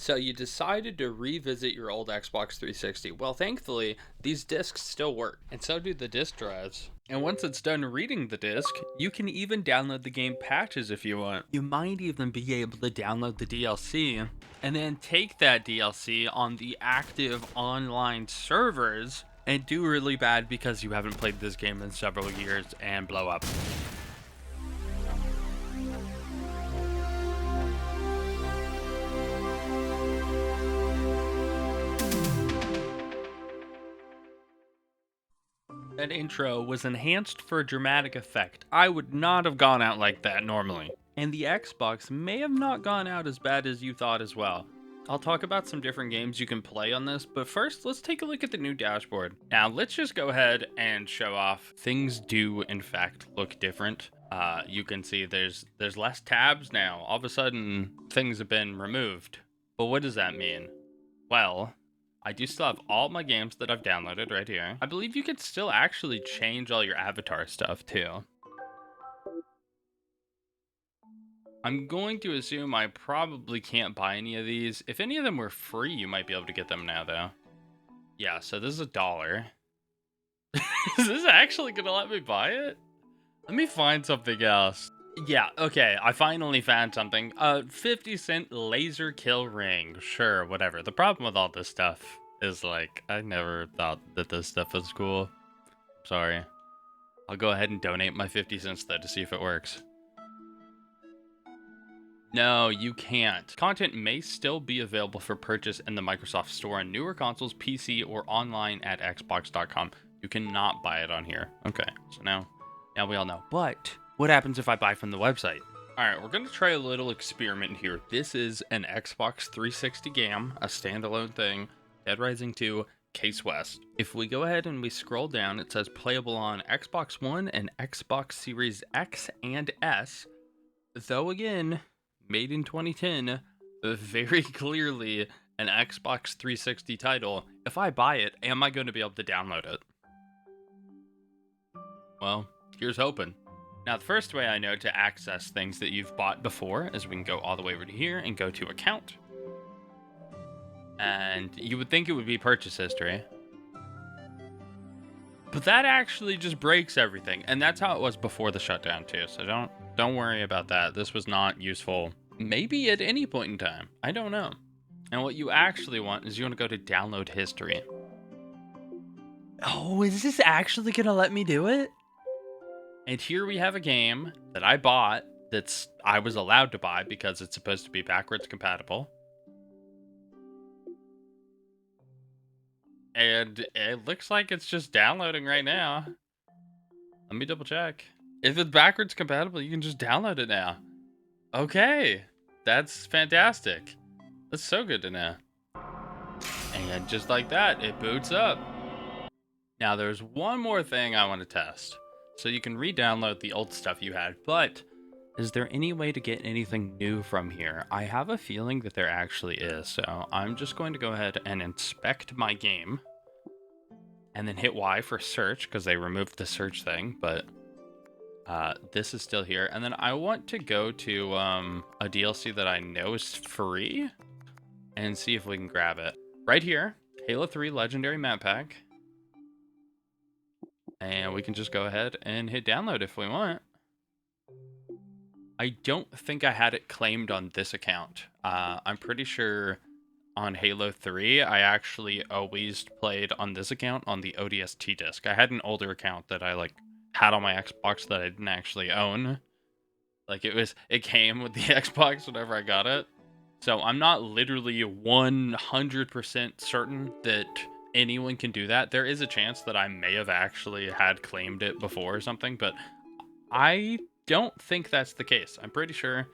So you decided to revisit your old Xbox 360. Well, thankfully, these discs still work, and so do the disk drives. And once it's done reading the disc, you can even download the game patches if you want. You might even be able to download the DLC, and then take that DLC on the active online servers and do really bad because you haven't played this game in several years and blow up. That intro was enhanced for dramatic effect. I would not have gone out like that normally. And the Xbox may have not gone out as bad as you thought as well. I'll talk about some different games you can play on this, but first let's take a look at the new dashboard. Now let's just go ahead and show off. Things do in fact look different. You can see there's less tabs now. All of a sudden things have been removed. But what does that mean? Well, I do still have all my games that I've downloaded right here. I believe you could still actually change all your avatar stuff too. I'm going to assume I probably can't buy any of these. If any of them were free, you might be able to get them now though. Yeah, so this is $1. Is this actually gonna let me buy it? Let me find something else. Yeah, okay, I finally found something. 50-cent laser kill ring. Sure, whatever. The problem with all this stuff is, like, I never thought that this stuff was cool. Sorry. I'll go ahead and donate my 50 cents, though, to see if it works. No, you can't. Content may still be available for purchase in the Microsoft Store on newer consoles, PC, or online at xbox.com. You cannot buy it on here. Okay, so now we all know. But what happens if I buy from the website? All right, we're going to try a little experiment here. This is an Xbox 360 game, a standalone thing, Dead Rising 2, Case West. If we go ahead and we scroll down, it says playable on Xbox One and Xbox Series X and S. Though again, made in 2010, very clearly an Xbox 360 title. If I buy it, am I going to be able to download it? Well, here's hoping. Now, the first way I know to access things that you've bought before is we can go all the way over to here and go to account. And you would think it would be purchase history. But that actually just breaks everything. And that's how it was before the shutdown too. So don't worry about that. This was not useful. Maybe at any point in time. I don't know. And what you actually want is you want to go to download history. Oh, is this actually going to let me do it? And here we have a game that I bought I was allowed to buy because it's supposed to be backwards compatible. And it looks like it's just downloading right now. Let me double check. If it's backwards compatible, you can just download it now. Okay, that's fantastic. That's so good to know. And just like that, it boots up. Now there's one more thing I want to test. So you can re-download the old stuff you had, but is there any way to get anything new from here? I have a feeling that there actually is, so I'm just going to go ahead and inspect my game and then hit Y for search because they removed the search thing, but this is still here. And then I want to go to a DLC that I know is free and see if we can grab it. Right here, Halo 3 Legendary Map Pack. And we can just go ahead and hit download if we want. I don't think I had it claimed on this account. I'm pretty sure on Halo 3, I actually always played on this account on the ODST disc. I had an older account that I had on my Xbox that I didn't actually own. It came with the Xbox whenever I got it. So I'm not literally 100% certain that anyone can do that. There is a chance that I may have actually had claimed it before or something, but I don't think that's the case. I'm pretty sure if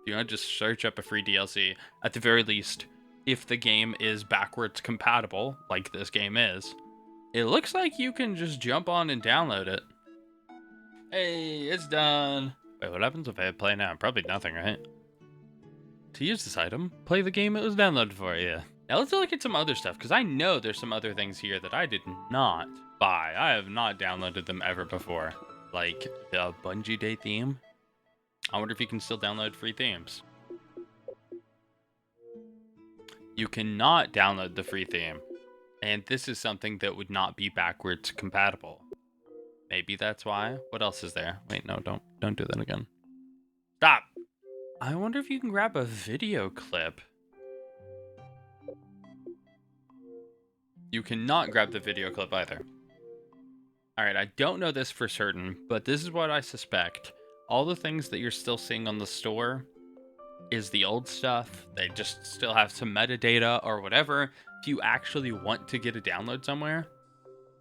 you want to just search up a free DLC, at the very least, if the game is backwards compatible, like this game is, it looks like you can just jump on and download it. Hey, it's done. Wait, what happens if I hit play now? Probably nothing, right? To use this item, play the game it was downloaded for you. Now let's look at some other stuff, because I know there's some other things here that I did not buy. I have not downloaded them ever before. Like the Bungie Day theme. I wonder if you can still download free themes. You cannot download the free theme, and this is something that would not be backwards compatible. Maybe that's why. What else is there? Wait, no, don't do that again. Stop! I wonder if you can grab a video clip. You cannot grab the video clip either. Alright, I don't know this for certain, but this is what I suspect. All the things that you're still seeing on the store is the old stuff. They just still have some metadata or whatever. If you actually want to get a download somewhere,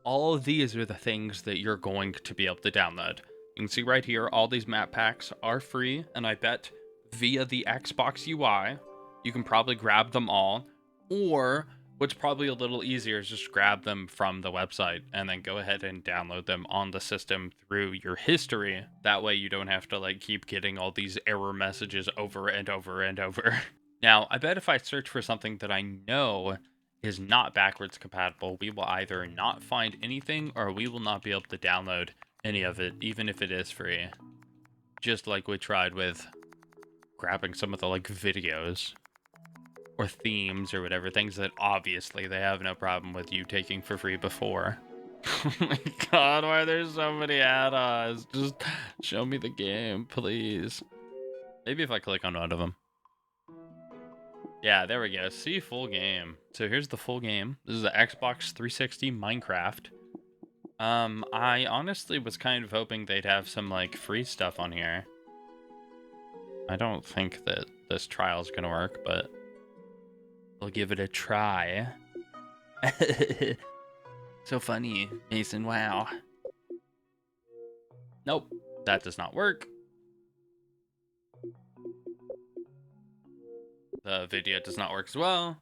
all of these are the things that you're going to be able to download. You can see right here, all these map packs are free, and I bet via the Xbox UI, you can probably grab them all, or what's probably a little easier is just grab them from the website and then go ahead and download them on the system through your history. That way you don't have to like keep getting all these error messages over and over and over. Now, I bet if I search for something that I know is not backwards compatible, we will either not find anything or we will not be able to download any of it, even if it is free. Just like we tried with grabbing some of the like videos or themes or whatever, things that obviously they have no problem with you taking for free before. Oh my god, why are there so many add-ons? Just show me the game, please. Maybe if I click on one of them. Yeah, there we go. See full game. So here's the full game. This is the Xbox 360 Minecraft. I honestly was kind of hoping they'd have some like free stuff on here. I don't think that this trial's gonna work, but we'll give it a try. So funny, Mason, wow. Nope, that does not work. The video does not work as well.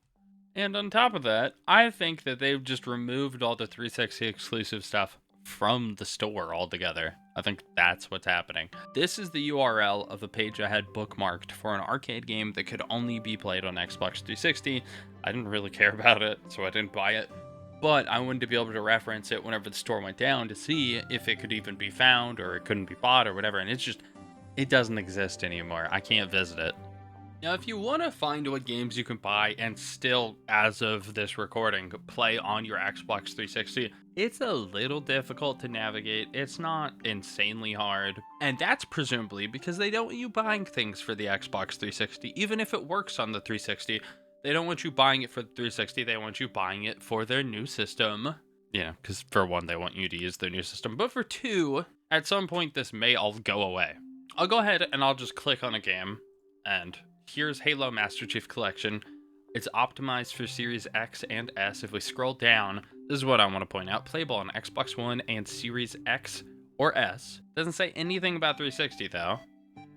And on top of that, I think that they've just removed all the 360 exclusive stuff from the store altogether. I think that's what's happening. This is the URL of a page I had bookmarked for an arcade game that could only be played on Xbox 360. I didn't really care about it, so I didn't buy it. But I wanted to be able to reference it whenever the store went down to see if it could even be found or it couldn't be bought or whatever. And it's just, it doesn't exist anymore. I can't visit it. Now, if you want to find what games you can buy and still, as of this recording, play on your Xbox 360, it's a little difficult to navigate. It's not insanely hard. And that's presumably because they don't want you buying things for the Xbox 360, even if it works on the 360. They don't want you buying it for the 360. They want you buying it for their new system. Yeah, because for one, they want you to use their new system. But for two, at some point, this may all go away. I'll go ahead and I'll just click on a game and here's Halo Master Chief Collection. It's optimized for Series X and S. If we scroll down, this is what I want to point out. Playable on Xbox One and Series X or S. Doesn't say anything about 360 though,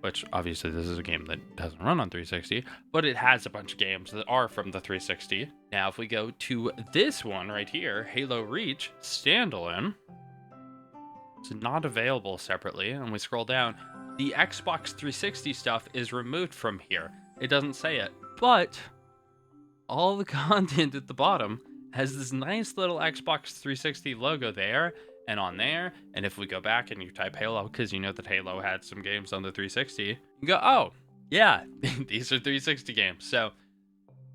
which obviously this is a game that doesn't run on 360, but it has a bunch of games that are from the 360. Now, if we go to this one right here, Halo Reach Standalone, it's not available separately, and we scroll down, the Xbox 360 stuff is removed from here. It doesn't say it, but all the content at the bottom has this nice little Xbox 360 logo there and on there. And if we go back and you type Halo, because you know that Halo had some games on the 360, you go, oh, yeah, these are 360 games. So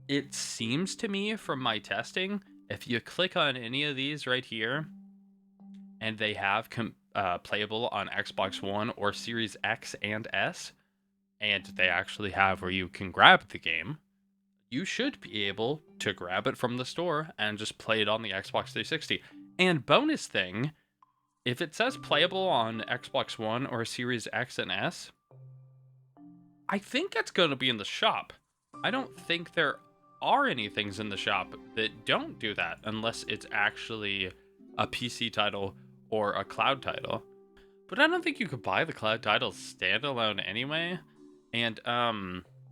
it seems to me from my testing, if you click on any of these right here, and they have playable on Xbox One or Series X and S, and they actually have where you can grab the game, you should be able to grab it from the store and just play it on the Xbox 360. And bonus thing, if it says playable on Xbox One or Series X and S, I think it's going to be in the shop. I don't think there are any things in the shop that don't do that unless it's actually a PC title or a cloud title. But I don't think you could buy the cloud titles standalone anyway. And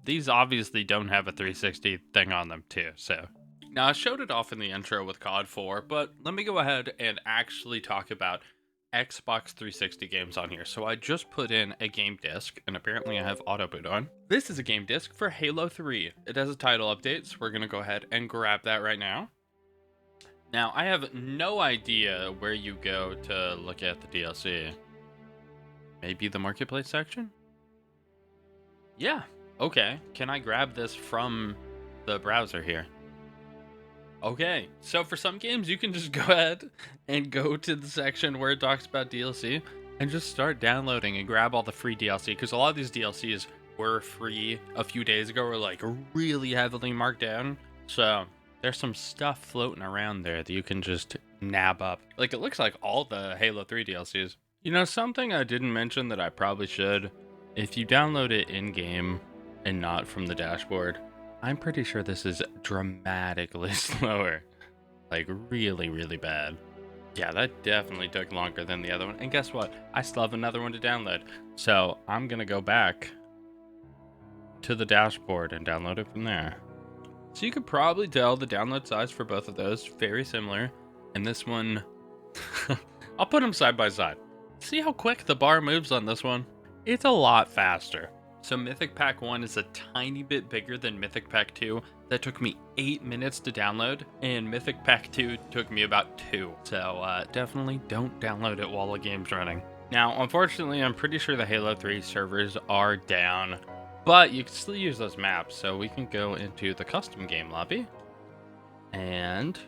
these obviously don't have a 360 thing on them too, so. Now, I showed it off in the intro with COD 4, but let me go ahead and actually talk about Xbox 360 games on here. So I just put in a game disc, and apparently I have auto boot on. This is a game disc for Halo 3. It has a title update, so we're going to go ahead and grab that right now. Now, I have no idea where you go to look at the DLC. Maybe the marketplace section? Yeah, okay. Can I grab this from the browser here? Okay, so for some games, you can just go ahead and go to the section where it talks about DLC and just start downloading and grab all the free DLC, because a lot of these DLCs were free a few days ago, or like really heavily marked down. So there's some stuff floating around there that you can just nab up. Like, it looks like all the Halo 3 DLCs. You know, something I didn't mention that I probably should, if you download it in-game and not from the dashboard, I'm pretty sure this is dramatically slower. Like, really, really bad. Yeah, that definitely took longer than the other one. And guess what? I still have another one to download. So I'm going to go back to the dashboard and download it from there. So you could probably tell the download size for both of those very similar. And this one, I'll put them side by side. See how quick the bar moves on this one? It's a lot faster. So Mythic Pack 1 is a tiny bit bigger than Mythic Pack 2. That took me 8 minutes to download, and Mythic Pack 2 took me about 2. So definitely don't download it while the game's running. Now, unfortunately, I'm pretty sure the Halo 3 servers are down, but you can still use those maps. So we can go into the custom game lobby, and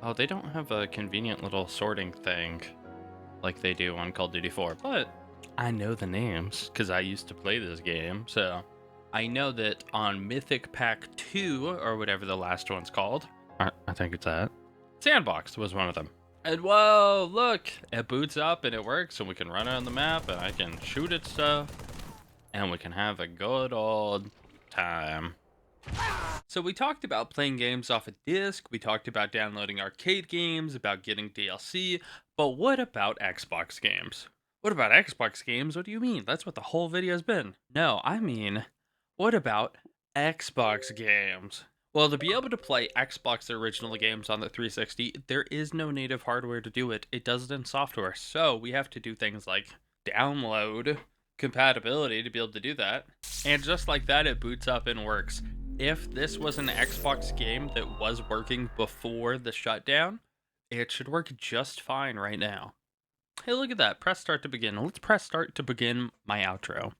oh, they don't have a convenient little sorting thing like they do on Call of Duty 4, but I know the names because I used to play this game. So I know that on Mythic Pack 2, or whatever the last one's called, I think it's that, Sandbox was one of them. And whoa, look, it boots up and it works, and we can run around the map, and I can shoot at stuff, and we can have a good old time. So we talked about playing games off a disc, we talked about downloading arcade games, about getting DLC, but what about Xbox games? What about Xbox games? What do you mean? That's what the whole video's been. No, I mean, what about Xbox games? Well, to be able to play Xbox original games on the 360, there is no native hardware to do it. It does it in software. So we have to do things like download compatibility to be able to do that. And just like that, it boots up and works. If this was an Xbox game that was working before the shutdown, it should work just fine right now. Hey, look at that. Press start to begin. Let's press start to begin my outro.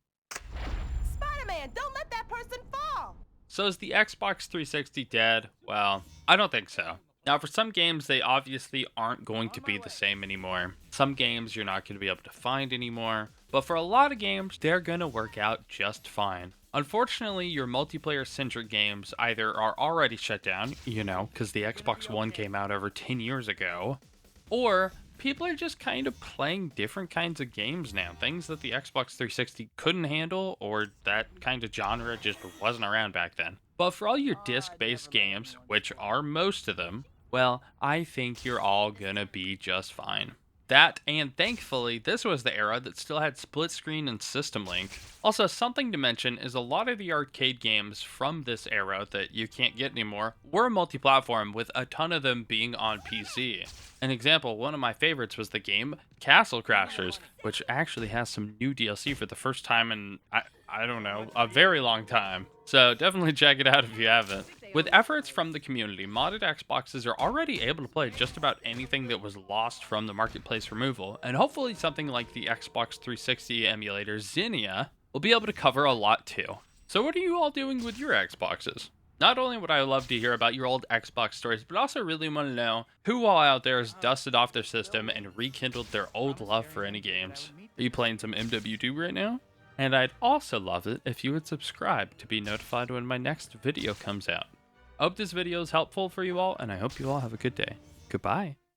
Spider-Man, don't let that person fall! So is the Xbox 360 dead? Well, I don't think so. Now, for some games, they obviously aren't going to be the same anymore. Some games you're not going to be able to find anymore. But for a lot of games, they're going to work out just fine. Unfortunately, your multiplayer-centric games either are already shut down, you know, because the Xbox One came out over 10 years ago, or people are just kind of playing different kinds of games now. Things that the Xbox 360 couldn't handle, or that kind of genre just wasn't around back then. But for all your disc-based games, which are most of them, well, I think you're all gonna be just fine. That, and thankfully, this was the era that still had split screen and system link. Also, something to mention is a lot of the arcade games from this era that you can't get anymore were multi-platform, with a ton of them being on PC. An example, one of my favorites was the game Castle Crashers, which actually has some new DLC for the first time in, I don't know, a very long time. So definitely check it out if you haven't. With efforts from the community, modded Xboxes are already able to play just about anything that was lost from the marketplace removal, and hopefully something like the Xbox 360 emulator Zinnia will be able to cover a lot too. So what are you all doing with your Xboxes? Not only would I love to hear about your old Xbox stories, but also really want to know who all out there has dusted off their system and rekindled their old love for any games. Are you playing some MW2 right now? And I'd also love it if you would subscribe to be notified when my next video comes out. I hope this video is helpful for you all, and I hope you all have a good day. Goodbye.